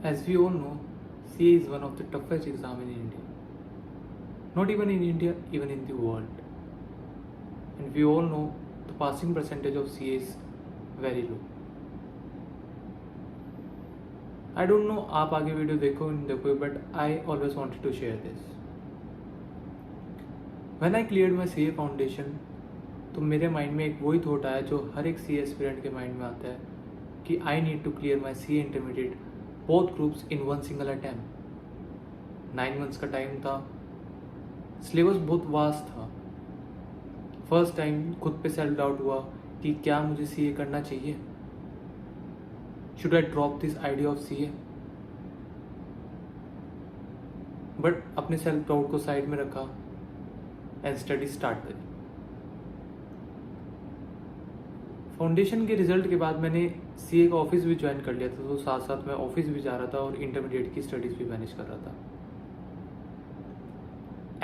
As we all know, CA is one of the toughest exams in India. Not even in India, even in the world. And we all know the passing percentage of CA is very low. I don't know आप आगे video देखो नहीं देखो, but I always wanted to share this. When I cleared my CA foundation, तो मेरे mind में एक वही थॉट आया जो हर एक CA एस्पिरेंट के माइंड में आता है कि I need to clear my CA intermediate both groups in one single attempt. 9 months का टाइम था, सिलेबस बहुत वास्ट था. फर्स्ट टाइम खुद पे सेल्फ डाउट हुआ कि क्या मुझे CA करना चाहिए. Should I drop this idea of CA? But अपने सेल्फ डाउट को साइड में रखा एंड स्टडी स्टार्ट करी. फाउंडेशन के रिजल्ट के बाद मैंने CA का ऑफिस भी ज्वाइन कर लिया था, तो साथ साथ मैं ऑफिस भी जा रहा था और इंटरमीडिएट की स्टडीज भी मैनेज कर रहा था.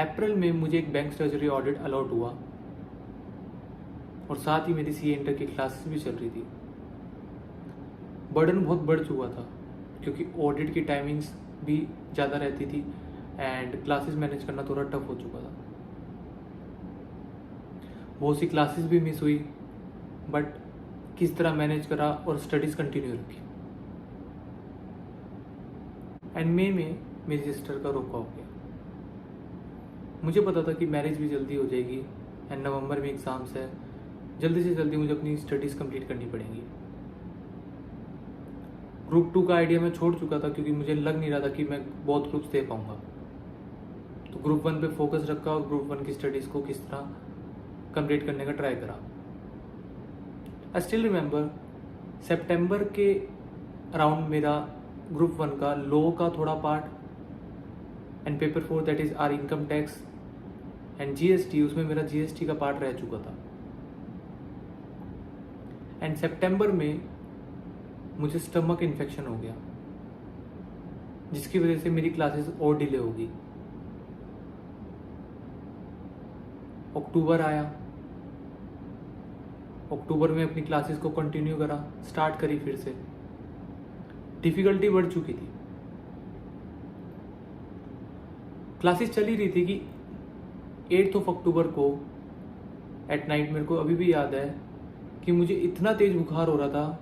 अप्रैल में मुझे एक बैंक सर्जरी ऑडिट अलॉट हुआ और साथ ही मेरी CA इंटर की क्लासेस भी चल रही थी. बर्डन बहुत बढ़ चुका था क्योंकि ऑडिट की टाइमिंग्स भी ज़्यादा रहती थी एंड क्लासेस मैनेज करना थोड़ा टफ हो चुका था. बहुत सी क्लासेस भी मिस हुई, बट किस तरह मैनेज करा और स्टडीज़ कंटिन्यू रखी. एंड मई में मेरी सिस्टर का रोका हो गया. मुझे पता था कि मैरिज भी जल्दी हो जाएगी एंड नवंबर में एग्ज़ाम्स है. जल्दी से जल्दी मुझे अपनी स्टडीज़ कंप्लीट करनी पड़ेंगी. ग्रुप 2 का आइडिया मैं छोड़ चुका था क्योंकि मुझे लग नहीं रहा था कि मैं बहुत ग्रुप्स दे पाऊंगा. तो ग्रुप 1 पे फोकस रखा और ग्रुप 1 की स्टडीज़ को किस तरह कंप्लीट करने का ट्राई करा. आई स्टिल रिमेंबर सितंबर के अराउंड मेरा ग्रुप 1 का लॉ का थोड़ा part and paper 4 that is are income tax and GST, उसमें मेरा GST का पार्ट रह चुका था. एंड सितंबर में मुझे स्टमक इन्फेक्शन हो गया जिसकी वजह से मेरी क्लासेस और डिले होगी. अक्टूबर आया. अक्टूबर में अपनी क्लासेस को कंटिन्यू करा, स्टार्ट करी फिर से. डिफिकल्टी बढ़ चुकी थी. क्लासेस चल ही रही थी कि 8 अक्टूबर को एट नाइट मेरे को अभी भी याद है कि मुझे इतना तेज बुखार हो रहा था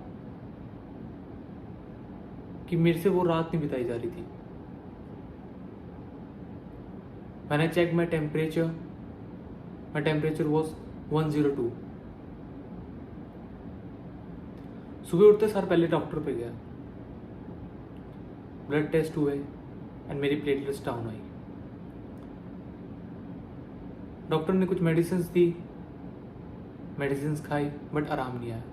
कि मेरे से वो रात नहीं बिताई जा रही थी. When I checked my temperature was 102. सुबह उठते सार पहले डॉक्टर पे गया, ब्लड टेस्ट हुए एंड मेरी प्लेटलेट्स डाउन आई. डॉक्टर ने कुछ मेडिसिन दी, मेडिसिन खाई बट आराम नहीं आया.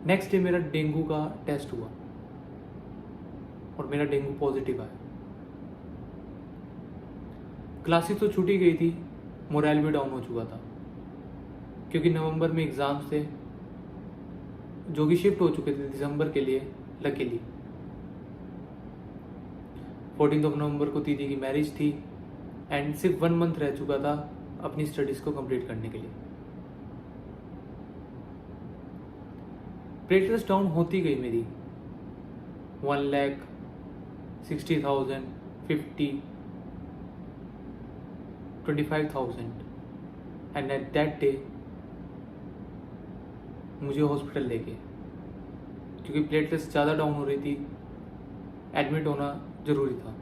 नेक्स्ट डे मेरा डेंगू का टेस्ट हुआ और मेरा डेंगू पॉजिटिव आया. क्लासेस तो छूटी गई थी, मोरल भी डाउन हो चुका था क्योंकि नवंबर में एग्जाम्स थे जो कि शिफ्ट हो चुके थे दिसंबर के लिए. लकीली 14 नवंबर को दीदी की मैरिज थी एंड सिर्फ 1 मंथ रह चुका था अपनी स्टडीज़ को कंप्लीट करने के लिए. प्लेटलेट्स डाउन होती गई मेरी 1,60,000, 50, 25,000 एंड एट दैट डे मुझे हॉस्पिटल ले गए क्योंकि प्लेटलेट्स ज़्यादा डाउन हो रही थी. एडमिट होना ज़रूरी था.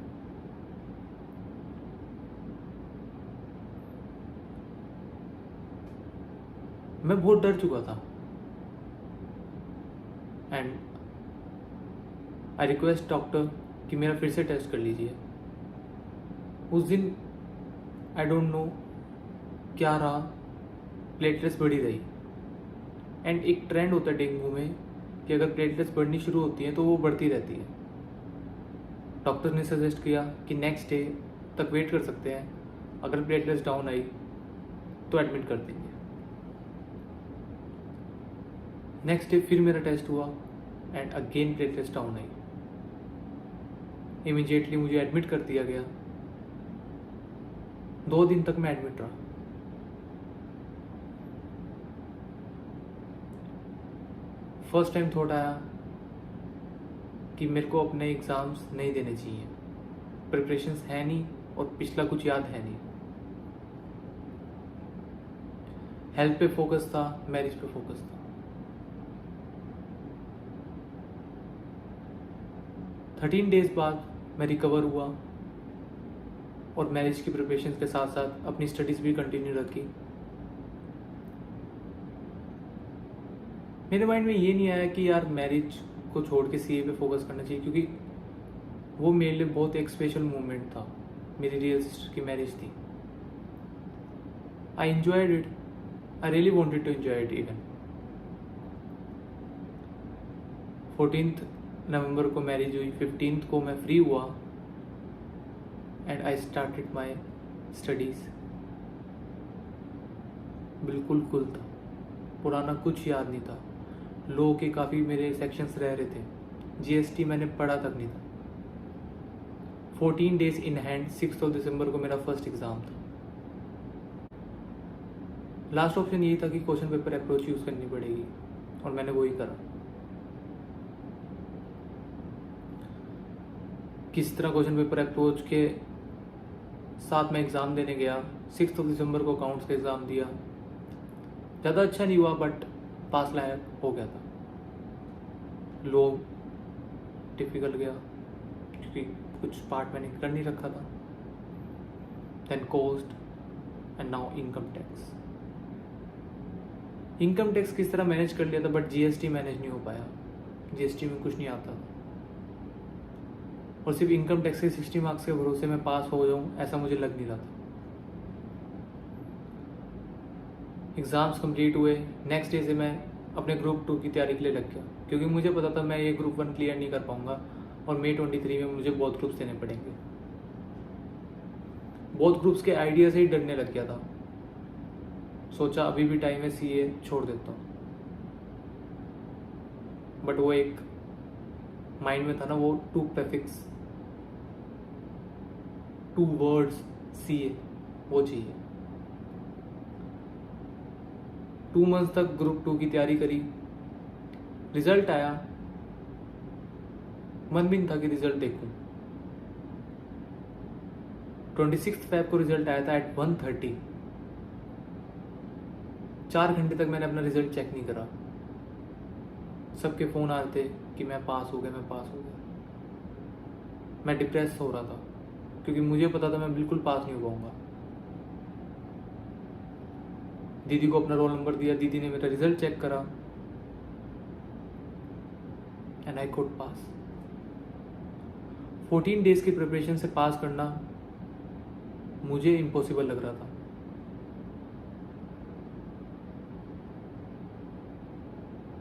मैं बहुत डर चुका था एंड आई रिक्वेस्ट डॉक्टर कि मेरा फिर से टेस्ट कर लीजिए. उस दिन आई डोंट नो क्या रहा, प्लेटलेट्स बढ़ी रही. एंड एक ट्रेंड होता है डेंगू में कि अगर प्लेटलेट्स बढ़नी शुरू होती हैं तो वो बढ़ती रहती है. डॉक्टर ने सजेस्ट किया कि नेक्स्ट डे तक वेट कर सकते हैं, अगर प्लेटलेट्स डाउन आई तो एडमिट कर देंगे. नेक्स्ट डे फिर मेरा टेस्ट हुआ and again platelets down I. Immediately मुझे एडमिट कर दिया गया. 2 दिन तक मैं एडमिट रहा. फर्स्ट टाइम थॉट आया कि मेरे को अपने एग्ज़ाम्स नहीं देने चाहिए, प्रिपरेशंस है नहीं और पिछला कुछ याद है नहीं। हेल्थ पे फोकस था, मैरिज पे फोकस था। 13 डेज बाद मैं रिकवर हुआ और मैरिज की प्रिपरेशन के साथ साथ अपनी स्टडीज़ भी कंटिन्यू रखी। मेरे माइंड में ये नहीं आया कि यार मैरिज को छोड़ के सीए पे फोकस करना चाहिए, क्योंकि वो मेरे लिए बहुत एक स्पेशल मोमेंट था। मेरी रियल सिस्टर की मैरिज थी। I enjoyed it, I really wanted to enjoy it even. 14 नवंबर को मैरिज हुई, 15 को मैं फ्री हुआ and I started my studies. बिल्कुल कुल था, पुराना कुछ याद नहीं था। लॉ के काफ़ी मेरे सेक्शंस रह रहे थे, जीएसटी मैंने पढ़ा तक नहीं था। 14 डेज इन हैंड, 6 दिसंबर को मेरा फर्स्ट एग्ज़ाम था। लास्ट ऑप्शन यही था कि क्वेश्चन पेपर अप्रोच यूज़ करनी पड़ेगी और मैंने वही करा। किस तरह क्वेश्चन पेपर अप्रोच के साथ मैं एग्ज़ाम देने गया। 6 दिसंबर को अकाउंट्स का एग्ज़ाम दिया। ज़्यादा अच्छा नहीं हुआ बट पास लायक हो गया था। लो डिफिकल्ट गया क्योंकि कुछ पार्ट मैंने कर नहीं रखा था। Then cost and now income tax. Income tax किस तरह मैनेज कर लिया था बट जीएसटी मैनेज नहीं हो पाया। जीएसटी में कुछ नहीं आता था और सिर्फ इनकम टैक्स के 60 मार्क्स के भरोसे मैं पास हो जाऊँ ऐसा मुझे लग नहीं रहा था। एग्ज़ाम्स कंप्लीट हुए, नेक्स्ट डे से मैं अपने ग्रुप 2 की तैयारी के लिए लग गया, क्योंकि मुझे पता था मैं ये ग्रुप 1 क्लियर नहीं कर पाऊंगा और मई 23 में मुझे बोथ ग्रुप्स देने पड़ेंगे। बोथ ग्रुप्स के आइडिया से ही डरने लग गया था। सोचा अभी भी टाइम है, सीए छोड़ देता हूँ। बट वो एक माइंड में था ना, वो 2 प्रेफिक्स, 2 वर्ड्स सीए, वो चाहिए। 2 मंथ्स तक ग्रुप 2 की तैयारी करी। रिजल्ट आया, मन भी नहीं था कि रिजल्ट देखूं। 26 फेब को रिजल्ट आया था एट 1:30। 4 घंटे तक मैंने अपना रिजल्ट चेक नहीं करा। सबके फोन आ रहे थे कि मैं पास हो गया, मैं पास हो गया। मैं डिप्रेस हो रहा था क्योंकि मुझे पता था मैं बिल्कुल पास नहीं हो पाऊंगा। दीदी को अपना रोल नंबर दिया, दीदी ने मेरा रिजल्ट चेक करा and I could pass. 14 days की प्रिपरेशन से पास करना मुझे इम्पॉसिबल लग रहा था।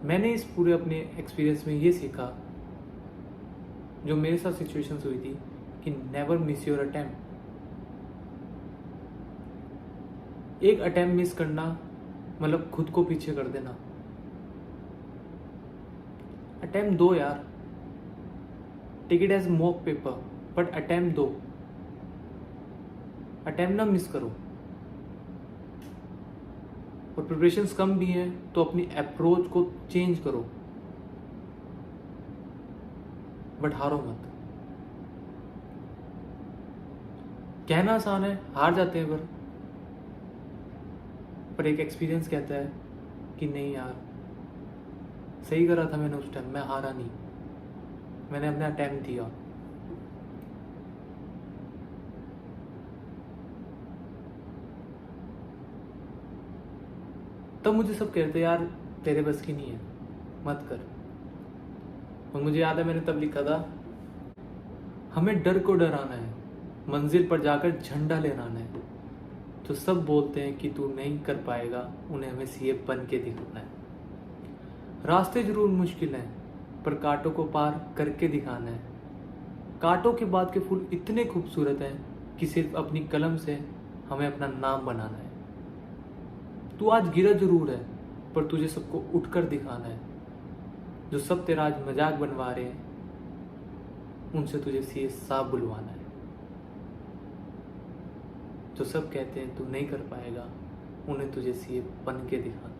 मैंने इस पूरे अपने एक्सपीरियंस में ये सीखा, जो मेरे साथ सिचुएशंस हुई थी, कि नेवर मिस योर अटेम्प्ट। एक अटेम्प्ट मिस करना मतलब खुद को पीछे कर देना। अटेम्प्ट दो यार, take it as mock paper, but attempt दो, अटेम्प्ट ना मिस करो। और प्रिपरेशंस कम भी हैं तो अपनी अप्रोच को चेंज करो, बट हारो मत। कहना आसान है, हार जाते हैं पर एक एक्सपीरियंस कहता है कि नहीं यार, सही करा था मैंने उस टाइम, मैं हारा नहीं, मैंने अपना अटेम्प्ट दिया। तब मुझे सब कहते यार तेरे बस की नहीं है, मत कर। और मुझे याद है मैंने तब लिखा था, हमें डर को डराना है, मंजिल पर जाकर झंडा लहराना है। तो सब बोलते हैं कि तू नहीं कर पाएगा, उन्हें हमें सीए बन के दिखाना है। रास्ते जरूर मुश्किल हैं, पर कांटों को पार करके दिखाना है। कांटों के बाद के फूल इतने खूबसूरत हैं कि सिर्फ अपनी कलम से हमें अपना नाम बनाना है। तू आज गिरा जरूर है, पर तुझे सबको उठकर दिखाना है। जो सब तेरा आज मजाक बनवा रहे हैं, उनसे तुझे सीए साहब बुलवाना है। जो सब कहते हैं तू नहीं कर पाएगा, उन्हें तुझे सीए बन के दिखाना है।